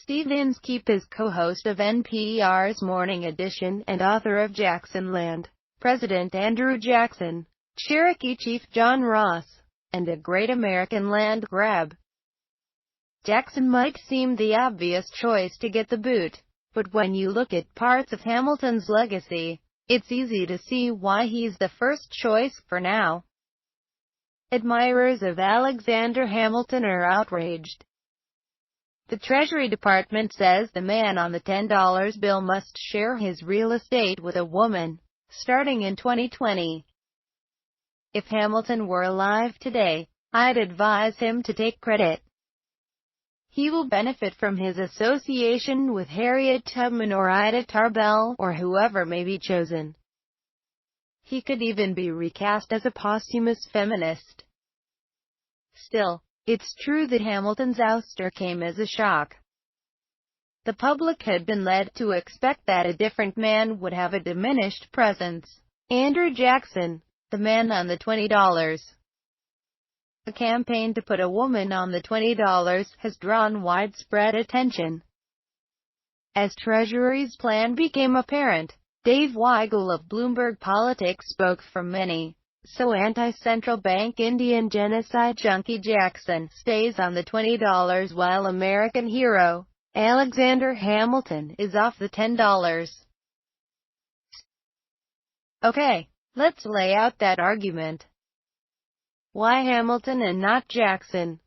Steve Inskeep is co-host of NPR's Morning Edition and author of Jackson Land, President Andrew Jackson, Cherokee Chief John Ross, and A Great American Land Grab. Jackson might seem the obvious choice to get the boot, but when you look at parts of Hamilton's legacy, it's easy to see why he's the first choice for now. Admirers of Alexander Hamilton are outraged. The Treasury Department says the man on the $10 bill must share his real estate with a woman, starting in 2020. If Hamilton were alive today, I'd advise him to take credit. He will benefit from his association with Harriet Tubman or Ida Tarbell, or whoever may be chosen. He could even be recast as a posthumous feminist. Still, it's true that Hamilton's ouster came as a shock. The public had been led to expect that a different man would have a diminished presence. Andrew Jackson, the man on the $20. The campaign to put a woman on the $20 has drawn widespread attention. As Treasury's plan became apparent, Dave Weigel of Bloomberg Politics spoke for many. So anti-central bank Indian genocide junkie Jackson stays on the $20 while American hero, Alexander Hamilton, is off the $10. Okay, let's lay out that argument. Why Hamilton and not Jackson?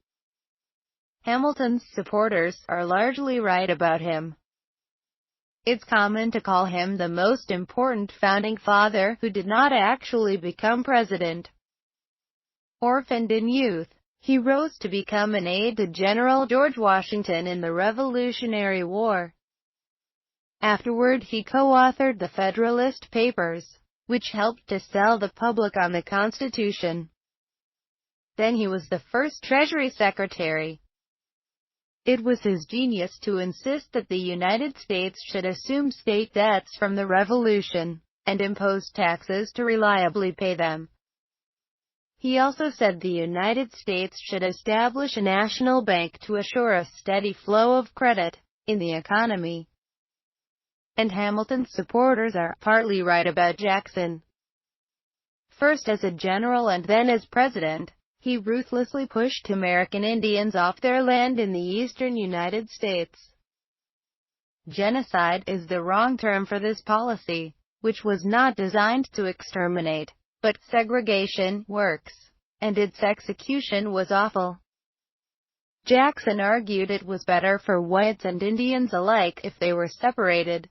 Hamilton's supporters are largely right about him. It's common to call him the most important founding father who did not actually become president. Orphaned in youth, he rose to become an aide to General George Washington in the Revolutionary War. Afterward he co-authored the Federalist Papers, which helped to sell the public on the Constitution. Then he was the first Treasury Secretary. It was his genius to insist that the United States should assume state debts from the Revolution, and impose taxes to reliably pay them. He also said the United States should establish a national bank to assure a steady flow of credit in the economy. And Hamilton's supporters are partly right about Jackson. First as a general and then as president, he ruthlessly pushed American Indians off their land in the eastern United States. Genocide is the wrong term for this policy, which was not designed to exterminate, but segregation works, and its execution was awful. Jackson argued it was better for whites and Indians alike if they were separated.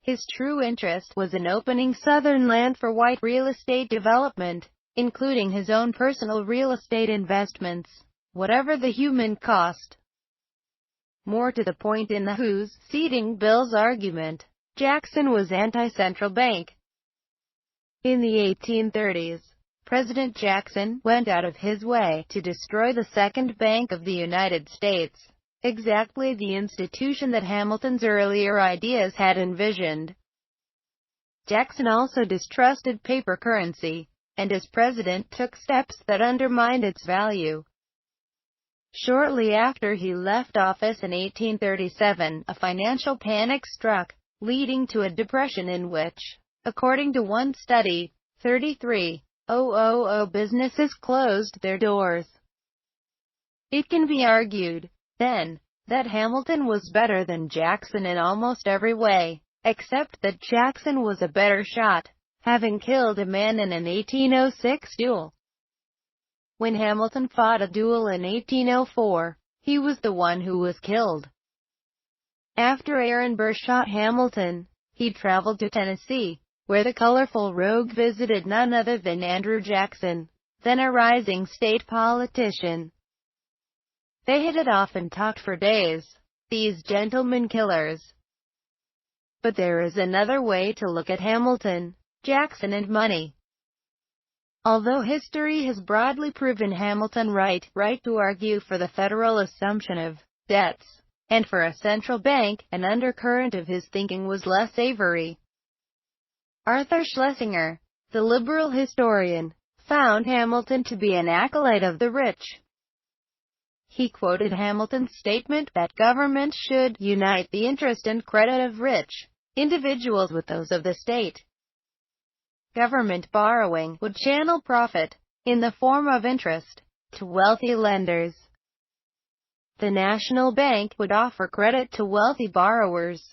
His true interest was in opening Southern land for white real estate development, including his own personal real estate investments, whatever the human cost. More to the point in the Who's Seating Bills argument, Jackson was anti-central bank. In the 1830s, President Jackson went out of his way to destroy the Second Bank of the United States, exactly the institution that Hamilton's earlier ideas had envisioned. Jackson also distrusted paper currency, and as president took steps that undermined its value. Shortly after he left office in 1837, a financial panic struck, leading to a depression in which, according to one study, 33,000 businesses closed their doors. It can be argued, then, that Hamilton was better than Jackson in almost every way, except that Jackson was a better shot, having killed a man in an 1806 duel. When Hamilton fought a duel in 1804, he was the one who was killed. After Aaron Burr shot Hamilton, he traveled to Tennessee, where the colorful rogue visited none other than Andrew Jackson, then a rising state politician. They hit it off and talked for days, these gentlemen killers. But there is another way to look at Hamilton, Jackson and money. Although history has broadly proven Hamilton right to argue for the federal assumption of debts, and for a central bank, an undercurrent of his thinking was less savory. Arthur Schlesinger, the liberal historian, found Hamilton to be an acolyte of the rich. He quoted Hamilton's statement that government should unite the interest and credit of rich individuals with those of the state. Government borrowing would channel profit, in the form of interest, to wealthy lenders. The National Bank would offer credit to wealthy borrowers,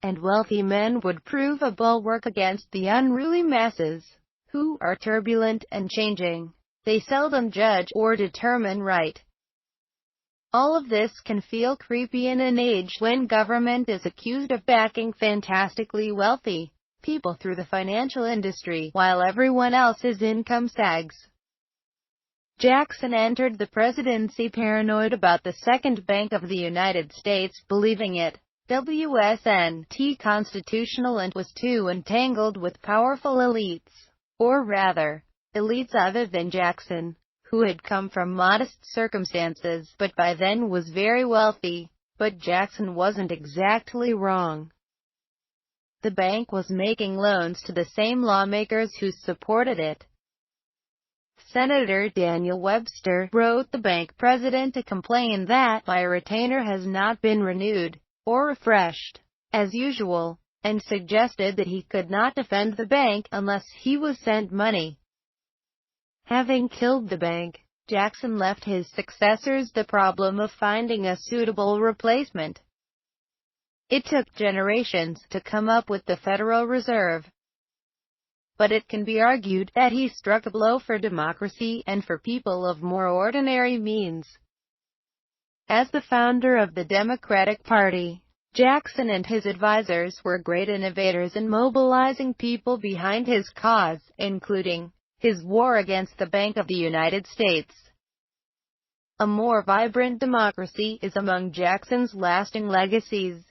and wealthy men would prove a bulwark against the unruly masses, who are turbulent and changing. They seldom judge or determine right. All of this can feel creepy in an age when government is accused of backing fantastically wealthy people through the financial industry, while everyone else's income sags. Jackson entered the presidency paranoid about the Second Bank of the United States, believing it wasn't constitutional and was too entangled with powerful elites, or rather, elites other than Jackson, who had come from modest circumstances but by then was very wealthy. But Jackson wasn't exactly wrong. The bank was making loans to the same lawmakers who supported it. Senator Daniel Webster wrote the bank president to complain that my retainer has not been renewed, or refreshed, as usual, and suggested that he could not defend the bank unless he was sent money. Having killed the bank, Jackson left his successors the problem of finding a suitable replacement. It took generations to come up with the Federal Reserve. But it can be argued that he struck a blow for democracy and for people of more ordinary means. As the founder of the Democratic Party, Jackson and his advisors were great innovators in mobilizing people behind his cause, including his war against the Bank of the United States. A more vibrant democracy is among Jackson's lasting legacies.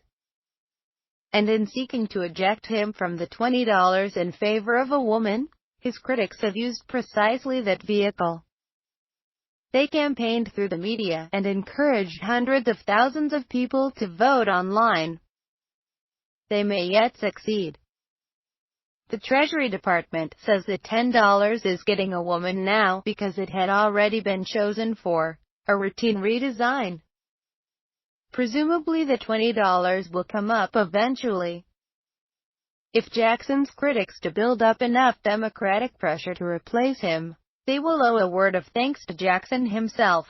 And in seeking to eject him from the $20 in favor of a woman, his critics have used precisely that vehicle. They campaigned through the media and encouraged hundreds of thousands of people to vote online. They may yet succeed. The Treasury Department says that $10 is getting a woman now because it had already been chosen for a routine redesign. Presumably the $20 will come up eventually. If Jackson's critics to build up enough Democratic pressure to replace him, they will owe a word of thanks to Jackson himself.